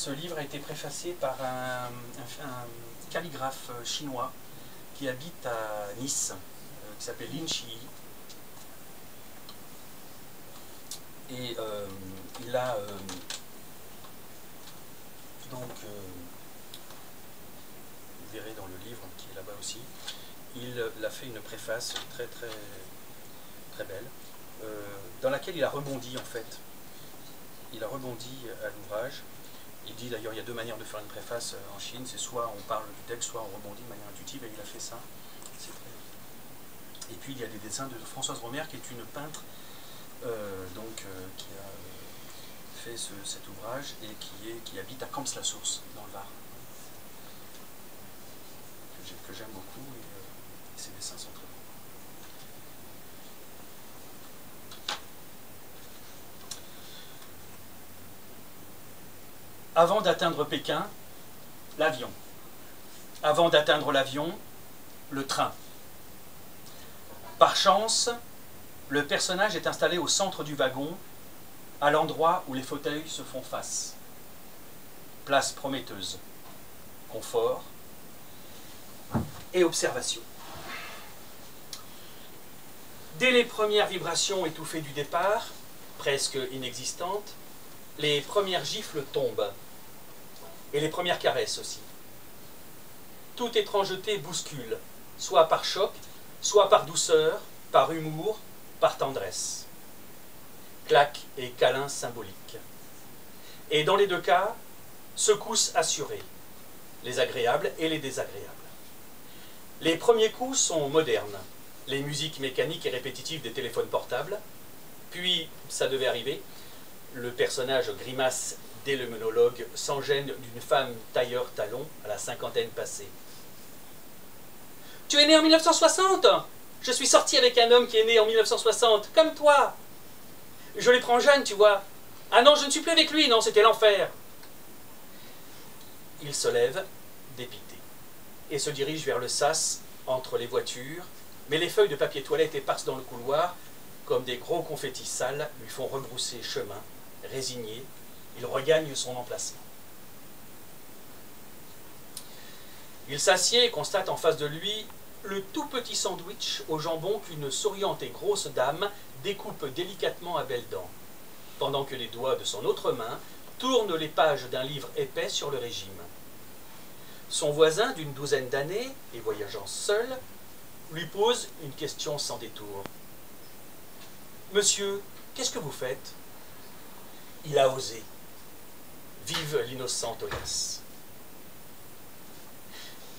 Ce livre a été préfacé par un calligraphe chinois qui habite à Nice, qui s'appelle Lin Chi. Et il a donc, vous verrez dans le livre qui est là-bas aussi, il a fait une préface très belle, dans laquelle il a rebondi en fait. Il a rebondi à l'ouvrage. Il dit d'ailleurs, il y a deux manières de faire une préface en Chine, c'est soit on parle du texte, soit on rebondit de manière intuitive, et il a fait ça. Et puis il y a des dessins de Françoise Romer, qui est une peintre qui a fait cet ouvrage et qui habite à Camps-la-Source, dans le Var. Que j'aime beaucoup, et ses dessins sont très beaux. Avant d'atteindre Pékin, l'avion. Avant d'atteindre l'avion, le train. Par chance, le personnage est installé au centre du wagon, à l'endroit où les fauteuils se font face. Place prometteuse. Confort et observation. Dès les premières vibrations étouffées du départ, presque inexistantes, les premières gifles tombent, et les premières caresses aussi. Toute étrangeté bouscule, soit par choc, soit par douceur, par humour, par tendresse. Claques et câlins symboliques. Et dans les deux cas, secousses assurées, les agréables et les désagréables. Les premiers coups sont modernes, les musiques mécaniques et répétitives des téléphones portables, puis, ça devait arriver, le personnage grimace dès le monologue sans gêne d'une femme tailleur-talon à la cinquantaine passée. « Tu es né en 1960 ? Je suis sorti avec un homme qui est né en 1960, comme toi. Je les prends jeunes, tu vois. Ah non, je ne suis plus avec lui, non, c'était l'enfer. » Il se lève, dépité, et se dirige vers le sas entre les voitures, mais les feuilles de papier toilette éparses dans le couloir, comme des gros confettis sales, lui font rebrousser chemin. Résigné, il regagne son emplacement. Il s'assied et constate en face de lui le tout petit sandwich au jambon qu'une souriante et grosse dame découpe délicatement à belles dents, pendant que les doigts de son autre main tournent les pages d'un livre épais sur le régime. Son voisin d'une douzaine d'années, et voyageant seul, lui pose une question sans détour. « Monsieur, qu'est-ce que vous faites ?» Il a osé. Vive l'innocente audace.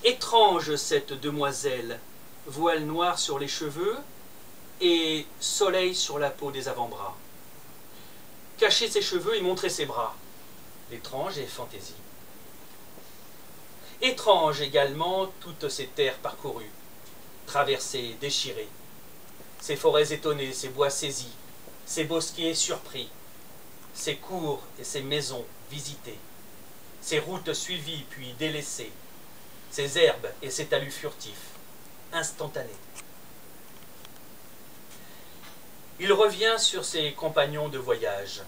Étrange cette demoiselle, voile noir sur les cheveux et soleil sur la peau des avant-bras. Cacher ses cheveux et montrer ses bras. Étrange et fantaisie. Étrange également toutes ces terres parcourues, traversées, déchirées. Ces forêts étonnées, ces bois saisis, ces bosquets surpris. Ces cours et ces maisons visitées, ces routes suivies puis délaissées, ces herbes et ces talus furtifs, instantanés. Il revient sur ses compagnons de voyage.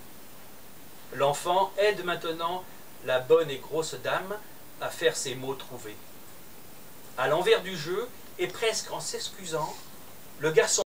L'enfant aide maintenant la bonne et grosse dame à faire ses mots trouvés. À l'envers du jeu, et presque en s'excusant, le garçon